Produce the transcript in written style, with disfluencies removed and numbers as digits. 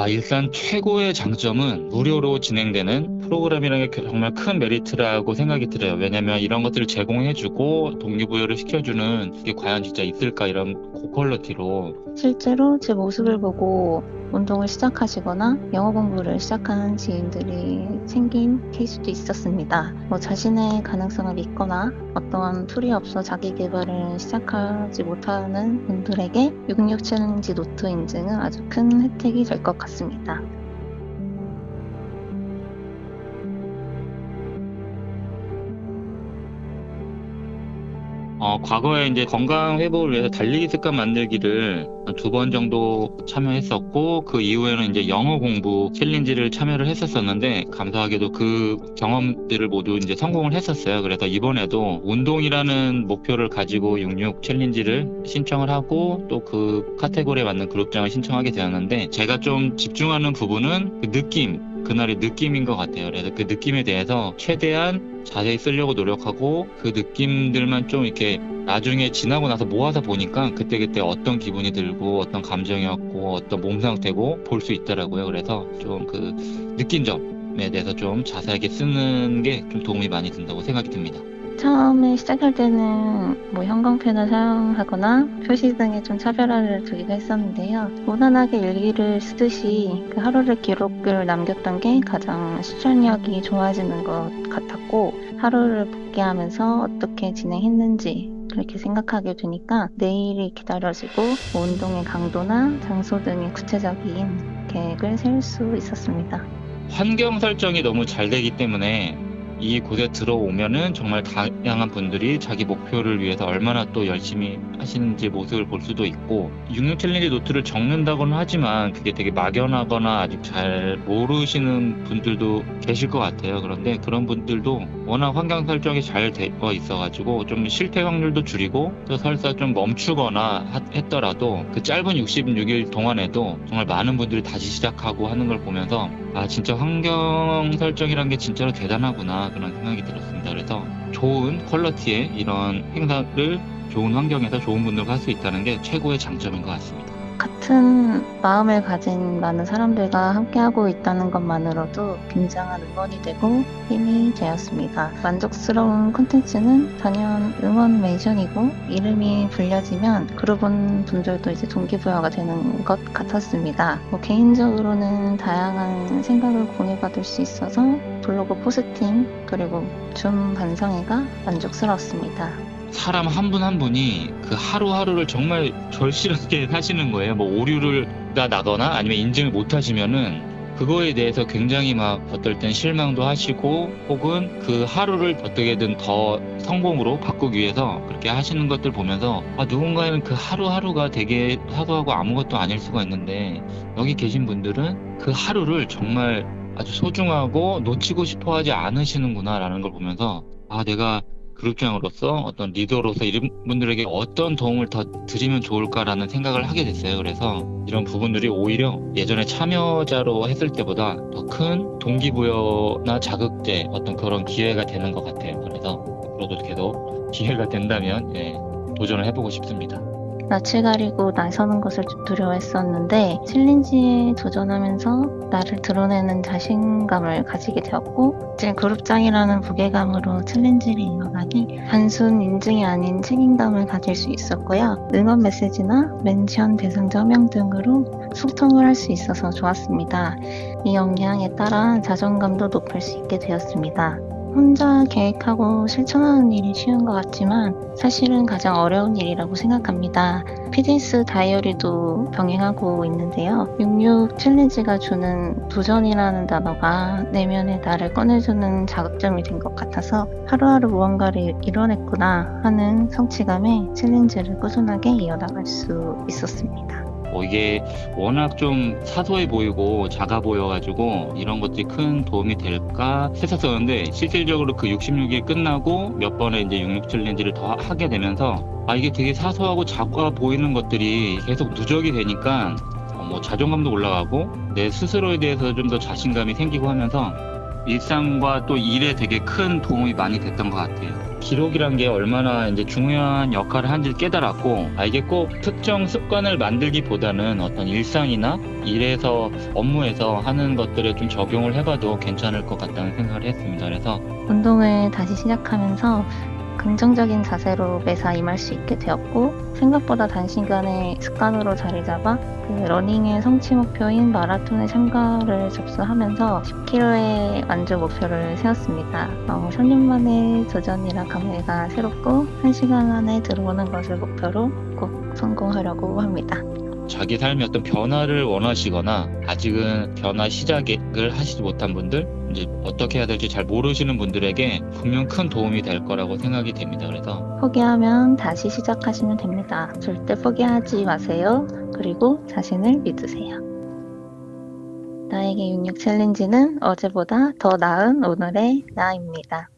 일단 최고의 장점은 무료로 진행되는 프로그램이라는 게 정말 큰 메리트라고 생각이 들어요. 왜냐면 이런 것들을 제공해주고 동기부여를 시켜주는 게 과연 진짜 있을까, 이런 고퀄리티로. 실제로 제 모습을 보고 운동을 시작하시거나 영어 공부를 시작하는 지인들이 생긴 케이스도 있었습니다. 자신의 가능성을 믿거나 어떠한 툴이 없어 자기 개발을 시작하지 못하는 분들에게 66 챌린지 노트 인증은 아주 큰 혜택이 될 것 같습니다. 과거에 이제 건강 회복을 위해서 달리기 습관 만들기를 2번 정도 참여했었고, 그 이후에는 이제 영어 공부 챌린지를 참여를 했었었는데, 감사하게도 그 경험들을 모두 이제 성공을 했었어요. 그래서 이번에도 운동이라는 목표를 가지고 66 챌린지를 신청을 하고, 또 그 카테고리에 맞는 그룹장을 신청하게 되었는데, 제가 좀 집중하는 부분은 그 느낌, 그날의 느낌인 것 같아요. 그래서 그 느낌에 대해서 최대한 자세히 쓰려고 노력하고, 그 느낌들만 좀 이렇게 나중에 지나고 나서 모아서 보니까 그때그때 어떤 기분이 들고 어떤 감정이었고 어떤 몸 상태고 볼 수 있더라고요. 그래서 좀 그 느낀 점에 대해서 좀 자세하게 쓰는 게 좀 도움이 많이 된다고 생각이 듭니다. 처음에 시작할 때는 형광펜을 사용하거나 표시 등에 좀 차별화를 두기도 했었는데요. 무난하게 일기를 쓰듯이 그 하루를 기록을 남겼던 게 가장 실천력이 좋아지는 것 같았고, 하루를 복귀하면서 어떻게 진행했는지 그렇게 생각하게 되니까 내일이 기다려지고 운동의 강도나 장소 등의 구체적인 계획을 세울 수 있었습니다. 환경 설정이 너무 잘 되기 때문에 이 곳에 들어오면은 정말 다양한 분들이 자기 목표를 위해서 얼마나 또 열심히 하시는지 모습을 볼 수도 있고, 66 챌린지 노트를 적는다고는 하지만 그게 되게 막연하거나 아직 잘 모르시는 분들도 계실 것 같아요. 그런데 그런 분들도 워낙 환경 설정이 잘 되어 있어가지고 좀 실패 확률도 줄이고, 또 설사 좀 멈추거나 했더라도 그 짧은 66일 동안에도 정말 많은 분들이 다시 시작하고 하는 걸 보면서 진짜 환경 설정이란 게 진짜로 대단하구나, 그런 생각이 들었습니다. 그래서 좋은 퀄리티의 이런 행사를 좋은 환경에서 좋은 분들과 할 수 있다는 게 최고의 장점인 것 같습니다. 같은 마음을 가진 많은 사람들과 함께하고 있다는 것만으로도 굉장한 응원이 되고 힘이 되었습니다. 만족스러운 콘텐츠는 단연 응원 멘션이고, 이름이 불려지면 그룹은 분들도 이제 동기부여가 되는 것 같았습니다. 개인적으로는 다양한 생각을 공유받을 수 있어서 블로그 포스팅 그리고 줌 반성회가 만족스러웠습니다. 사람 한 분 한 분이 그 하루하루를 정말 절실하게 사시는 거예요. 오류를 나거나 아니면 인증을 못 하시면은 그거에 대해서 굉장히 막 어떨 땐 실망도 하시고, 혹은 그 하루를 어떻게든 더 성공으로 바꾸기 위해서 그렇게 하시는 것들 보면서 누군가는 그 하루하루가 되게 사소하고 아무것도 아닐 수가 있는데, 여기 계신 분들은 그 하루를 정말 아주 소중하고 놓치고 싶어 하지 않으시는구나 라는 걸 보면서 내가 그룹장으로서 어떤 리더로서 이런 분들에게 어떤 도움을 더 드리면 좋을까라는 생각을 하게 됐어요. 그래서 이런 부분들이 오히려 예전에 참여자로 했을 때보다 더 큰 동기부여나 자극제, 어떤 그런 기회가 되는 것 같아요. 그래서 앞으로도 계속 기회가 된다면 도전을 해보고 싶습니다. 낯을 가리고 나서는 것을 좀 두려워했었는데, 챌린지에 도전하면서 나를 드러내는 자신감을 가지게 되었고, 이제 그룹장이라는 무게감으로 챌린지를 이어가니 단순 인증이 아닌 책임감을 가질 수 있었고요. 응원 메시지나 멘션 대상자 호명 등으로 소통을 할 수 있어서 좋았습니다. 이 역량에 따라 자존감도 높일 수 있게 되었습니다. 혼자 계획하고 실천하는 일이 쉬운 것 같지만 사실은 가장 어려운 일이라고 생각합니다. 피트니스 다이어리도 병행하고 있는데요. 66 챌린지가 주는 도전이라는 단어가 내면의 나를 꺼내주는 자극점이 된 것 같아서 하루하루 무언가를 이뤄냈구나 하는 성취감에 챌린지를 꾸준하게 이어나갈 수 있었습니다. 이게 워낙 좀 사소해 보이고 작아 보여가지고 이런 것들이 큰 도움이 될까 했었었는데, 실질적으로 그 66일 끝나고 몇 번의 이제 66 챌린지를 더 하게 되면서 이게 되게 사소하고 작아 보이는 것들이 계속 누적이 되니까 자존감도 올라가고 내 스스로에 대해서 좀 더 자신감이 생기고 하면서 일상과 또 일에 되게 큰 도움이 많이 됐던 것 같아요. 기록이란 게 얼마나 이제 중요한 역할을 하는지 깨달았고, 이게 꼭 특정 습관을 만들기보다는 어떤 일상이나 일에서, 업무에서 하는 것들에 좀 적용을 해봐도 괜찮을 것 같다는 생각을 했습니다. 그래서 운동을 다시 시작하면서 긍정적인 자세로 매사 임할 수 있게 되었고, 생각보다 단시간에 습관으로 자리 잡아 그 러닝의 성취 목표인 마라톤에 참가를 접수하면서 10km의 완주 목표를 세웠습니다. 3년 만에 도전이라 감회가 새롭고 1시간 안에 들어오는 것을 목표로 꼭 성공하려고 합니다. 자기 삶에 어떤 변화를 원하시거나 아직은 변화 시작을 하시지 못한 분들, 이제 어떻게 해야 될지 잘 모르시는 분들에게 분명 큰 도움이 될 거라고 생각이 됩니다. 그래서 포기하면 다시 시작하시면 됩니다. 절대 포기하지 마세요. 그리고 자신을 믿으세요. 나에게 66 챌린지는 어제보다 더 나은 오늘의 나입니다.